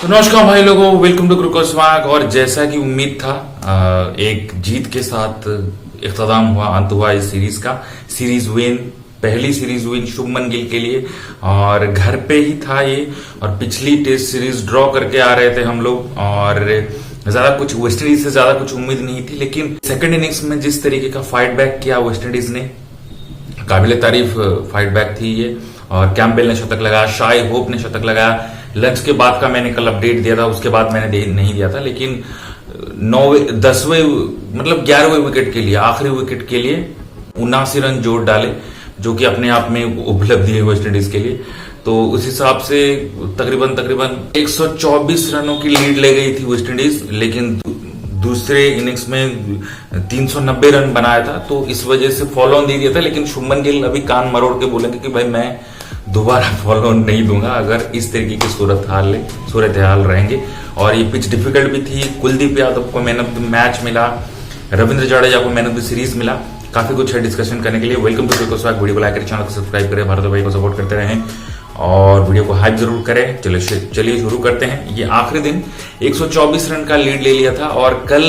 तो नमस्कार भाई लोगों, वेलकम टू क्रिकेट स्वाग। और जैसा कि उम्मीद था, एक जीत के साथ इख्तिताम हुआ, अंत हुआ इस सीरीज का। सीरीज विन, पहली सीरीज विन शुभमन गिल के लिए, और घर पे ही था ये। और पिछली टेस्ट सीरीज ड्रॉ करके आ रहे थे हम लोग, और ज्यादा कुछ वेस्टइंडीज से ज्यादा कुछ उम्मीद नहीं थी। लेकिन सेकंड इनिंग्स में जिस तरीके का फाइट बैक किया वेस्टइंडीज ने, काबिल तारीफ फाइट बैक थी ये। और कैम्पबेल ने शतक लगाया, शाई होप ने शतक लगाया। लंच के बाद का मैंने कल अपडेट दिया था, उसके बाद मैंने नहीं दिया था। लेकिन 11वें विकेट के लिए, आखिरी विकेट के लिए 79 रन जोड़ डाले, जो कि अपने आप में उपलब्धि है वेस्टइंडीज के लिए। तो उस हिसाब से तकरीबन 124 रनों की लीड ले गई थी वेस्टइंडीज। लेकिन दूसरे इनिंग्स में 390 रन बनाया था, तो इस वजह से फॉलो ऑन दे दिया था। लेकिन शुभमन गिल अभी कान मरोड़ के बोलेंगे कि भाई मैं दोबारा फॉलो ऑन नहीं दूंगा अगर इस तरीके की सूरत हाल रहेंगे। और ये पिच डिफिकल्ट भी थी। कुलदीप यादव को मैन ऑफ द मैच मिला, रविंद्र जडेजा को मैन ऑफ द सीरीज मिला। काफी कुछ है डिस्कशन करने के लिए। Welcome to cricket swag. Video को लाइक करें, चैनल को सब्सक्राइब करें, भारत भाई को सपोर्ट करते रहें और वीडियो को हाइप जरूर करें। चलिए शुरू करते हैं। ये आखिरी दिन 124 रन का लीड ले लिया था, और कल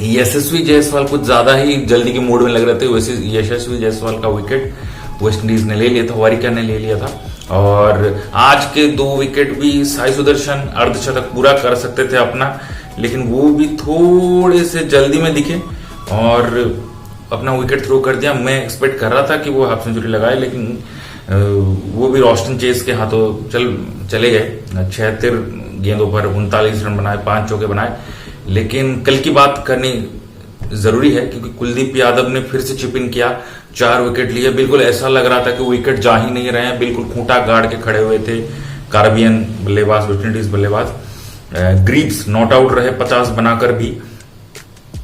यशस्वी जायसवाल कुछ ज्यादा ही जल्दी के मूड में लग रहे थे। वैसे यशस्वी जायसवाल का विकेट वेस्टइंडीज ने ले लिया था, वारिकर ने ले लिया था। और आज के 2 विकेट भी साई सुदर्शन अर्धशतक पूरा कर सकते थे अपना, लेकिन वो भी थोड़े से जल्दी में दिखे और अपना विकेट थ्रो कर दिया। मैं एक्सपेक्ट कर रहा था कि वो हाफ सेंचुरी लगाए, लेकिन वो भी रॉस्टन चेस के हाथों चले गए। 76 गेंदों पर 39 रन बनाए, 5 चौके बनाए। लेकिन कल की बात करनी जरूरी है, क्योंकि कुलदीप यादव ने फिर से चिप इन किया, 4 विकेट लिए। बिल्कुल ऐसा लग रहा था कि विकेट जा ही नहीं रहे हैं, बिल्कुल खूंटा गाड़ के खड़े हुए थे कार्बियन बल्लेबाज, वेस्टइंडीज बल्लेबाज। ग्रीव्स नॉट आउट रहे 50 बनाकर भी।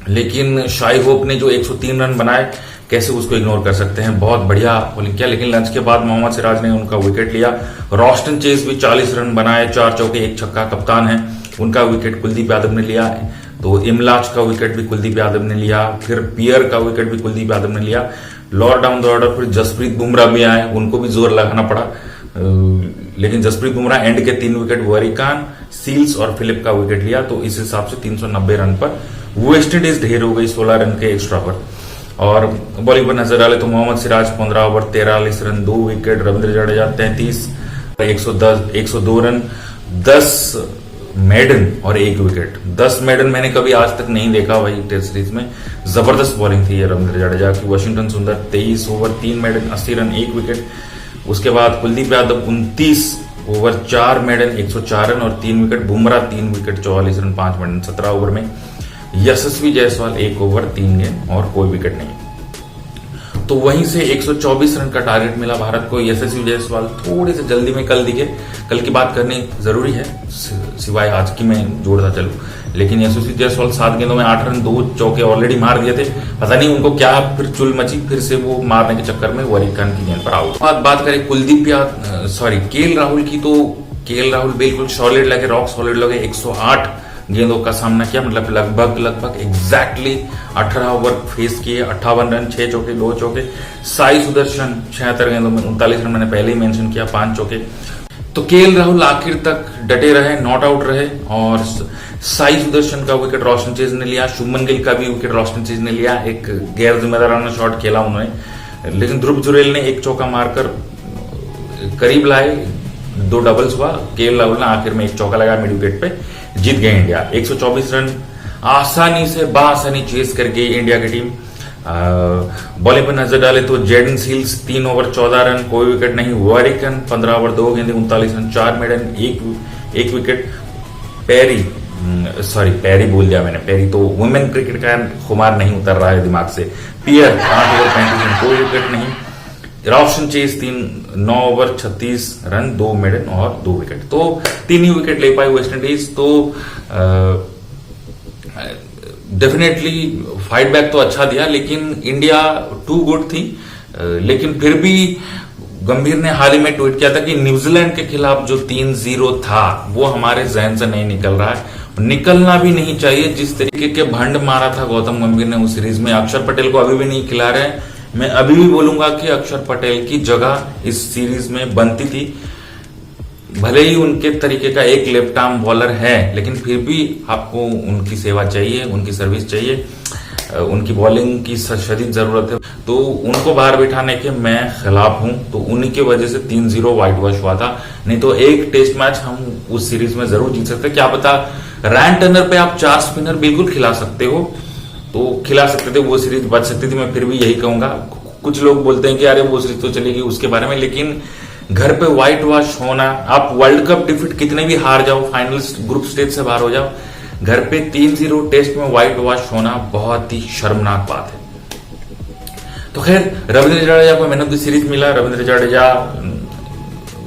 लेकिन शाई होप ने जो 103 रन बनाए, कैसे उसको इग्नोर कर सकते हैं। बहुत बढ़िया बॉलिंग किया। लेकिन लंच के बाद मोहम्मद सिराज ने उनका विकेट लिया। रॉस्टन चेस भी 40 रन बनाए, 4 चौके 1 छक्का, कप्तान है, उनका विकेट कुलदीप यादव ने लिया। तो इमलाज का विकेट भी कुलदीप यादव ने लिया। फिर पियर का विकेट भी कुलदीप यादव ने लिया। लोअर डाउन द ऑर्डर फिर जसप्रीत बुमराह भी आए, उनको भी जोर लगाना पड़ा। लेकिन जसप्रीत बुमराह एंड के 3 विकेट, वरीकान, सील्स और फिलिप का विकेट लिया। तो इस हिसाब से 390 रन पर वेस्टइंडीज ढेर हो गई 16 रन के एक्स्ट्रा पर। और बॉलिंग पर नजर डाले तो Mohammed Siraj 15 over 43 run, 2 wicket. Ravindra Jadeja 33, 102 run, 10 maiden और 1 विकेट। 10 मेडन मैंने कभी आज तक नहीं देखा भाई टेस्ट सीरीज में। जबरदस्त बॉलिंग थी ये रविंद्र जडेजा की। वाशिंगटन सुंदर 23 ओवर 3 मेडन, 80 रन, 1 विकेट। उसके बाद Kuldeep Yadav 29 over 4 maiden, 104 run और 3 wicket. Bumrah 3 wicket, 44 run, 5 maiden, 17 over में। यशस्वी जायसवाल 1 ओवर 3 गेंद और कोई विकेट नहीं। तो वहीं से 124 रन का टारगेट मिला भारत को। यशस्वी जायसवाल थोड़े से जल्दी में कल दिखे। कल की बात करनी जरूरी है, सिवाय आज की मैं जोड़ता चलूं। लेकिन यशस्वी जायसवाल 7 गेंदों में 8 रन, 2 चौके ऑलरेडी मार दिए थे। पता नहीं उनको क्या फिर चुल मची, फिर से वो मारने के चक्कर में वरीकान की गेंद पर आउट। बात करें केएल राहुल की, तो केएल राहुल बिल्कुल सॉलिड लगे, रॉक सॉलिड लगे। 108 गेंदों का सामना किया, मतलब लगभग एग्जैक्टली 18 ओवर फेस किए, 58 रन, 6 चौके, 2 चौके। साई सुदर्शन 76 गेंदों में 39 रन, मैंने पहले ही मेंशन किया, 5 चौके। तो केएल राहुल आखिर तक डटे रहे, नॉट आउट रहे। और साई सुदर्शन का विकेट रोशन चेज ने लिया, शुभमन गिल का भी विकेट रोशन चेज ने लिया। एक गैर जिम्मेदाराना शॉट खेला उन्होंने, लेकिन ध्रुव जुरेल ने 1 चौका मारकर करीब लाए, 2 डबल्स हुआ। केएल राहुल ने आखिर में 1 चौका लगाया मिड विकेट पे, जीत गए इंडिया। 124 रन आसानी से बासानी चेस कर गई इंडिया की टीम। बॉलिंग पर नजर डाले तो जेडन सील्स 3 ओवर 14 रन, कोई विकेट नहीं। वॉरिकन 15 ओवर 2 गेंदे, 39 रन, 4 मेडन, 1 विकेट। पैरी बोल दिया मैंने, पैरी तो वुमेन क्रिकेट का खुमार नहीं उतर रहा है दिमाग से। पियर 8 ओवर 35 रन, कोई विकेट नहीं। Roston Chase 9 over 36 run, 2 maiden और 2 विकेट। तो 3 ही विकेट ले पाई वेस्टइंडीज। तो डेफिनेटली फाइट बैक तो अच्छा दिया, लेकिन इंडिया टू गुड थी। लेकिन फिर भी गंभीर ने हाल ही में ट्वीट किया था कि न्यूजीलैंड के खिलाफ जो 3-0 था वो हमारे जहन से नहीं निकल रहा है, निकलना भी नहीं चाहिए। जिस तरीके के भंड मारा था गौतम गंभीर ने उस सीरीज में, अक्षर पटेल को अभी भी नहीं खिला रहे हैं। मैं अभी भी बोलूंगा कि अक्षर पटेल की जगह इस सीरीज में बनती थी। भले ही उनके तरीके का एक लेफ्ट आर्म बॉलर है, लेकिन फिर भी आपको उनकी सेवा चाहिए, उनकी सर्विस चाहिए, उनकी बॉलिंग की शदीद जरूरत है। तो उनको बाहर बिठाने के मैं खिलाफ हूं। तो उन्हीं की वजह से 3-0 व्हाइट वॉश हुआ था। नहीं तो एक टेस्ट मैच हम उस सीरीज में जरूर जीत सकते। क्या पता, रैन टर्नर पे आप 4 स्पिनर बिल्कुल खिला सकते हो, तो खिला सकते थे, वो सीरीज बच सकती थी। मैं फिर भी यही कहूंगा। कुछ लोग बोलते हैं कि अरे वो सीरीज तो चलेगी उसके बारे में, लेकिन घर पे व्हाइट वॉश होना, आप वर्ल्ड कप डिफीट कितने भी हार जाओ, फाइनल ग्रुप स्टेज से बाहर हो जाओ, घर पे 3-0 टेस्ट में व्हाइट वॉश होना बहुत ही शर्मनाक बात है। तो खैर, रविंद्र जडेजा को मैन ऑफ द सीरीज मिला। रविंद्र जडेजा,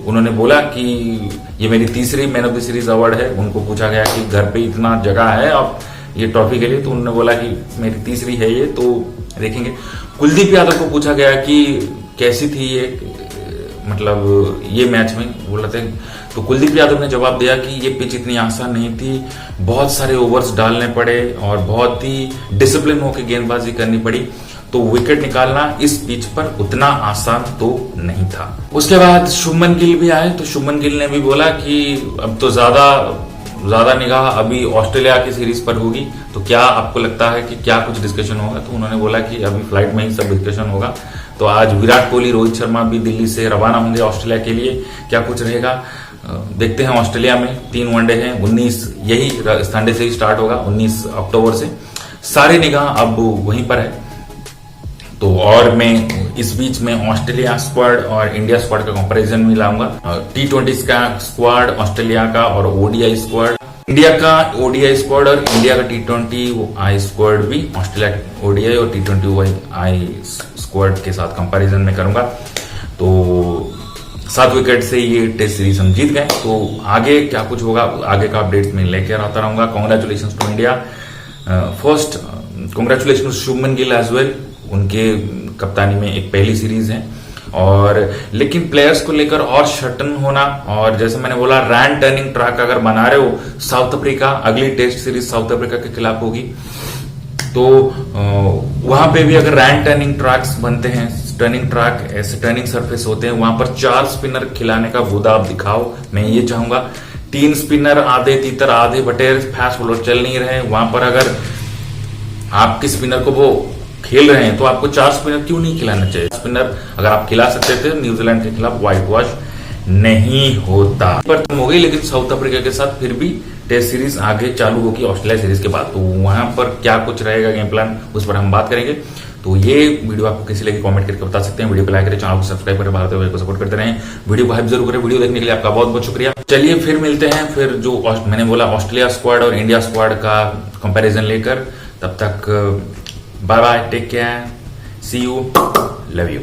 उन्होंने बोला कि ये मेरी तीसरी man of the series award है। उनको पूछा गया कि घर पे इतना जगह है अब ये ट्रॉफी के लिए, तो उन्होंने बोला कि मेरी तीसरी है ये, तो देखेंगे। कुलदीप यादव को पूछा गया कि कैसी थी ये, मतलब ये मैच में बोल रहे थे, तो कुलदीप यादव ने जवाब दिया कि ये पिच इतनी आसान नहीं थी, बहुत सारे ओवर्स डालने पड़े और बहुत ही डिसिप्लिन होकर गेंदबाजी करनी पड़ी, तो विकेट निकालना इस पिच पर उतना आसान तो नहीं था। उसके बाद शुभमन गिल भी आए, तो शुभमन गिल ने भी बोला कि अब तो ज्यादा निगाह अभी ऑस्ट्रेलिया की सीरीज पर होगी, तो क्या आपको लगता है कि क्या कुछ डिस्कशन होगा? तो उन्होंने बोला कि अभी फ्लाइट में ही सब डिस्कशन होगा। तो आज विराट कोहली, रोहित शर्मा भी दिल्ली से रवाना होंगे ऑस्ट्रेलिया के लिए। क्या कुछ रहेगा देखते हैं। ऑस्ट्रेलिया में 3 वनडे हैं, 19 यही संडे से ही स्टार्ट होगा, 19 अक्टूबर से। सारी निगाह अब वहीं पर है। तो और मैं इस बीच में ऑस्ट्रेलिया स्क्वाड और इंडिया स्क्वाड का कंपैरिजन भी लाऊंगा। T20 का स्क्वाड ऑस्ट्रेलिया का और ओडीआई स्क्वाड इंडिया का, ओडीआई स्क्वाड और इंडिया का T20I स्क्वाड भी ऑस्ट्रेलिया ओडीआई और T20I स्क्वाड के साथ कंपैरिजन में करूंगा। तो 7 विकेट से ये टेस्ट सीरीज हम जीत गए। तो आगे क्या कुछ होगा, आगे का अपडेट में लेकर आता रहूंगा। Congratulations to India. First congratulations Shubman Gill as well. उनके कप्तानी में एक पहली सीरीज है, और लेकिन प्लेयर्स को लेकर और शर्टन होना, और जैसे मैंने बोला रैन टर्निंग ट्रैक अगर बना रहे हो, साउथ अफ्रीका अगली टेस्ट सीरीज साउथ अफ्रीका के खिलाफ होगी, तो वहां पे भी अगर रैन टर्निंग ट्रैक्स बनते हैं, टर्निंग ट्रैक ऐसे टर्निंग सरफेस होते हैं, वहां पर 4 स्पिनर खिलाने का बुदा आप दिखाओ। मैं ये चाहूंगा 3 स्पिनर, आधे तीतर आधे बटेर, फास्ट बॉलर चल नहीं रहे, वहां पर अगर आपके स्पिनर को वो खेल रहे हैं तो आपको 4 स्पिनर क्यों नहीं खिलाना चाहिए? स्पिनर अगर आप खिला सकते थे, न्यूजीलैंड के खिलाफ व्हाइट वॉश नहीं होता। पर हो गई, लेकिन साउथ अफ्रीका के साथ फिर भी टेस्ट सीरीज आगे चालू होगी ऑस्ट्रेलिया सीरीज के बाद। तो वहां पर क्या कुछ रहेगा गेम प्लान, उस पर हम बात करेंगे। तो ये वीडियो आपको कैसी लगी कमेंट करके बता सकते हैं। वीडियो को लाइक करें, चैनल को सब्सक्राइब करें, भारत को सपोर्ट करते रहें, वीडियो को हाइप जरूर करें। वीडियो देखने के लिए आपका बहुत बहुत शुक्रिया। चलिए फिर मिलते हैं, फिर जो मैंने बोला ऑस्ट्रेलिया स्क्वाड और इंडिया स्क्वाड का कंपेरिजन लेकर। तब तक bye bye, take care, see you, love you.